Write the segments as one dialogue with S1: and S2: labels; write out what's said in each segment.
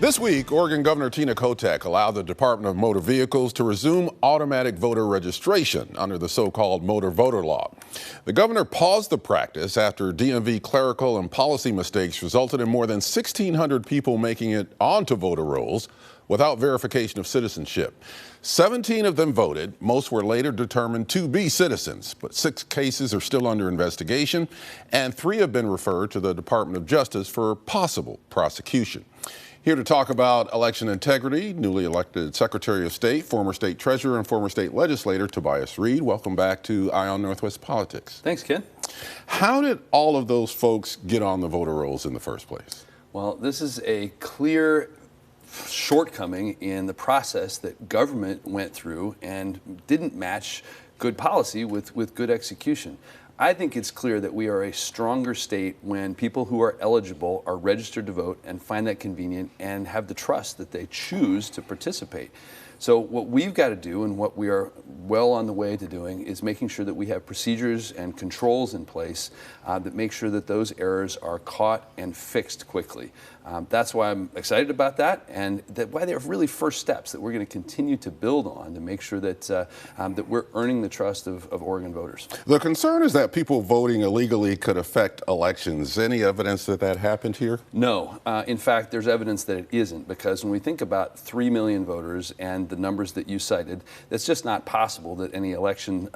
S1: This week, Oregon Governor Tina Kotek allowed the Department of Motor Vehicles to resume automatic voter registration under the so-called motor voter law. The governor paused the practice after DMV clerical and policy mistakes resulted in more than 1,600 people making it onto voter rolls without verification of citizenship. 17 of them voted. Most were later determined to be citizens, but 6 cases are still under investigation, and 3 have been referred to the Department of Justice for possible prosecution. Here to talk about election integrity, newly elected Secretary of State, former state treasurer, and former state legislator Tobias Read. Welcome back to Eye on Northwest Politics.
S2: Thanks, Ken.
S1: How did all of those folks get on the voter rolls in the first place?
S2: Well, this is a clear shortcoming in the process that government went through and didn't match good policy with good execution. I think it's clear that we are a stronger state when people who are eligible are registered to vote and find that convenient and have the trust that they choose to participate. So what we've got to do, and what we are well on the way to doing, is making sure that we have procedures and controls in place that make sure that those errors are caught and fixed quickly. That's why I'm excited about that, and why they're really first steps that we're going to continue to build on to make sure that that we're earning the trust of Oregon voters.
S1: The concern is that people voting illegally could affect elections. Any evidence that that happened here?
S2: No. In fact, there's evidence that it isn't, because when we think about 3 million voters and the numbers that you cited, it's just not possible that any election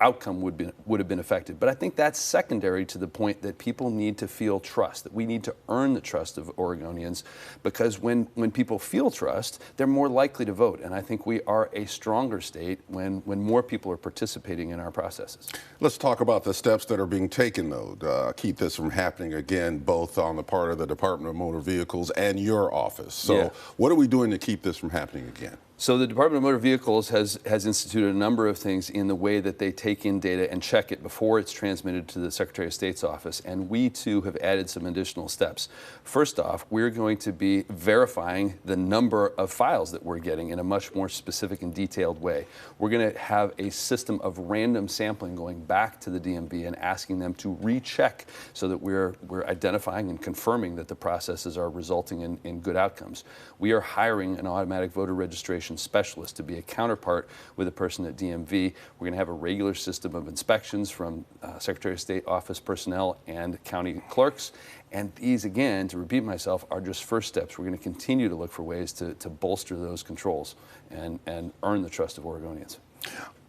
S2: outcome would have been affected. But I think that's secondary to the point that people need to feel trust, that we need to earn the trust of Oregonians, because when people feel trust, they're more likely to vote. And I think we are a stronger state when more people are participating in our processes.
S1: Let's talk about the steps that are being taken, though, to keep this from happening again, both on the part of the Department of Motor Vehicles and your office. So what are we doing to keep this from happening again?
S2: So the Department of Motor Vehicles has instituted a number of things in the way that they take in data and check it before it's transmitted to the Secretary of State's office, and we too have added some additional steps. First off, we're going to be verifying the number of files that we're getting in a much more specific and detailed way. We're going to have a system of random sampling going back to the DMV and asking them to recheck so that we're identifying and confirming that the processes are resulting in good outcomes. We are hiring an automatic voter registration specialist to be a counterpart with a person at DMV. We're going to have a regular system of inspections from Secretary of State office personnel and county clerks. And these, again, to repeat myself, are just first steps. We're going to continue to look for ways to bolster those controls and earn the trust of Oregonians.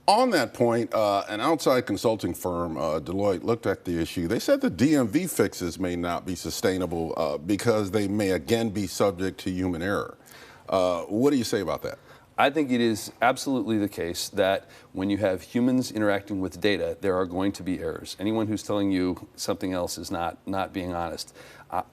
S1: On that point, an outside consulting firm, Deloitte, looked at the issue. They said the DMV fixes may not be sustainable because they may again be subject to human error. What do you say about that?
S2: I think it is absolutely the case that when you have humans interacting with data, there are going to be errors. Anyone who's telling you something else is not being honest.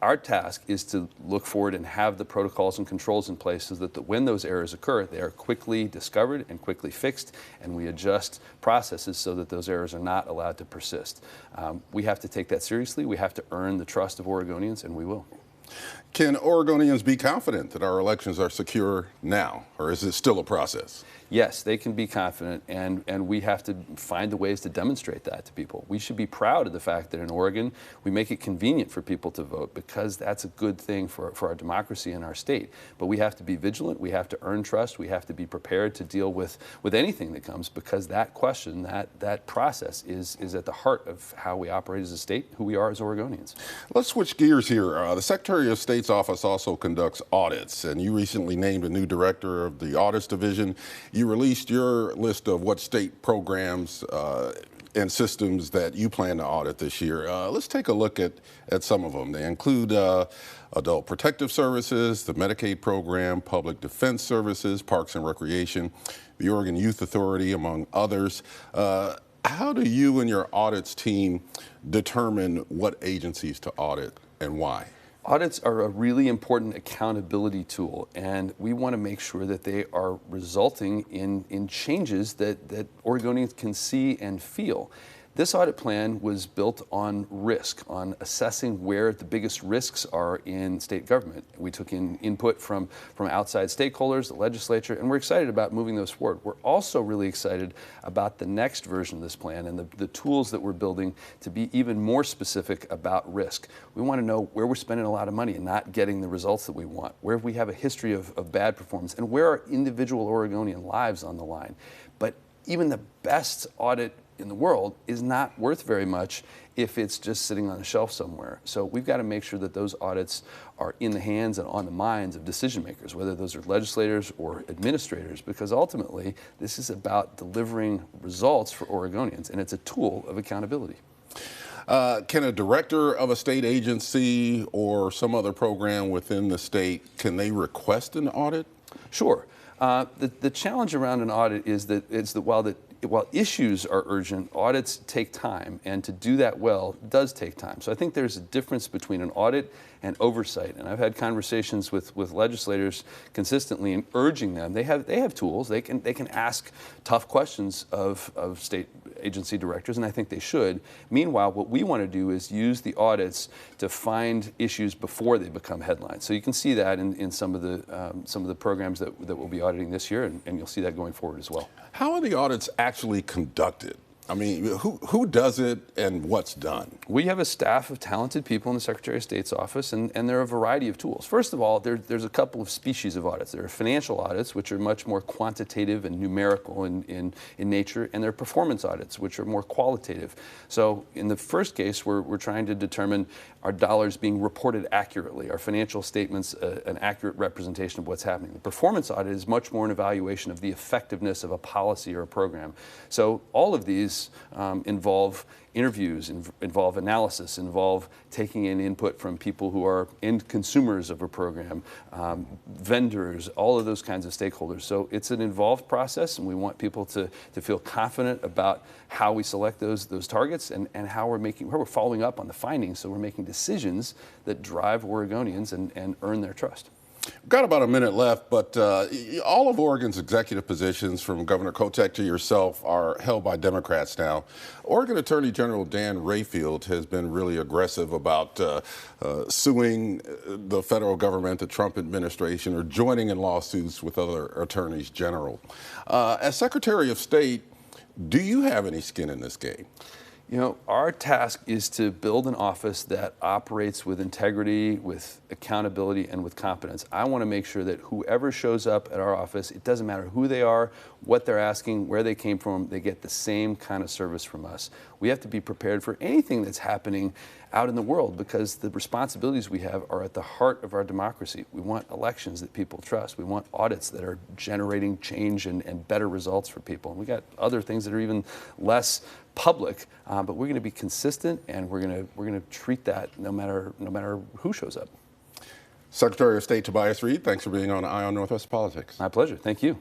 S2: Our task is to look forward and have the protocols and controls in place so that when those errors occur, they are quickly discovered and quickly fixed, and we adjust processes so that those errors are not allowed to persist. We have to take that seriously. We have to earn the trust of Oregonians, and we will.
S1: Can Oregonians be confident that our elections are secure now, or is it still a process?
S2: Yes, they can be confident, and we have to find the ways to demonstrate that to people. We should be proud of the fact that in Oregon, we make it convenient for people to vote, because that's a good thing for our democracy and our state. But we have to be vigilant, we have to earn trust, we have to be prepared to deal with anything that comes, because that question, that process is at the heart of how we operate as a state, who we are as Oregonians.
S1: Let's switch gears here. The Secretary of State's office also conducts audits, and you recently named a new director of the audits division. You released your list of what state programs and systems that you plan to audit this year. Let's take a look at some of them. They include Adult Protective Services, the Medicaid program, Public Defense Services, Parks and Recreation, the Oregon Youth Authority, among others. How do you and your audits team determine what agencies to audit and why?
S2: Audits are a really important accountability tool, and we want to make sure that they are resulting in changes that Oregonians can see and feel. This audit plan was built on risk, on assessing where the biggest risks are in state government. We took in input from outside stakeholders, the legislature, and we're excited about moving those forward. We're also really excited about the next version of this plan and the tools that we're building to be even more specific about risk. We want to know where we're spending a lot of money and not getting the results that we want, where we have a history of bad performance, and where are individual Oregonian lives on the line. But even the best audit in the world is not worth very much if it's just sitting on a shelf somewhere. So we've got to make sure that those audits are in the hands and on the minds of decision makers, whether those are legislators or administrators, because ultimately this is about delivering results for Oregonians, and it's a tool of accountability.
S1: Can a director of a state agency or some other program within the state, can they request an audit?
S2: Sure. The challenge around an audit is that while issues are urgent, audits take time, and to do that well does take time. So I think there's a difference between an audit and oversight. And I've had conversations with legislators consistently and urging them. They have tools. They can ask tough questions of state agency directors, and I think they should. Meanwhile, what we want to do is use the audits to find issues before they become headlines. So you can see that in some of the programs that we'll be auditing this year, and you'll see that going forward as well.
S1: How are the audits actually conducted? I mean, who does it and what's done?
S2: We have a staff of talented people in the Secretary of State's office, and there are a variety of tools. First of all, there's a couple of species of audits. There are financial audits, which are much more quantitative and numerical in nature, and there are performance audits, which are more qualitative. So in the first case, we're trying to determine are dollars being reported accurately, are financial statements an accurate representation of what's happening. The performance audit is much more an evaluation of the effectiveness of a policy or a program. So all of these involve interviews, involve analysis, involve taking in input from people who are end consumers of a program, vendors, all of those kinds of stakeholders. So it's an involved process, and we want people to feel confident about how we select those targets and how we're following up on the findings, so we're making decisions that drive Oregonians and earn their trust.
S1: We've got about a minute left, but all of Oregon's executive positions, from Governor Kotek to yourself, are held by Democrats now. Oregon Attorney General Dan Rayfield has been really aggressive about suing the federal government, the Trump administration, or joining in lawsuits with other attorneys general. As Secretary of State, do you have any skin in this game?
S2: You know, our task is to build an office that operates with integrity, with accountability, and with competence. I want to make sure that whoever shows up at our office, it doesn't matter who they are, what they're asking, where they came from, they get the same kind of service from us. We have to be prepared for anything that's happening out in the world, because the responsibilities we have are at the heart of our democracy. We want elections that people trust. We want audits that are generating change and better results for people. And we got other things that are even less public, but we're going to be consistent, and we're going to treat that no matter who shows up.
S1: Secretary of State Tobias Read, thanks for being on Eye on Northwest Politics.
S2: My pleasure. Thank you.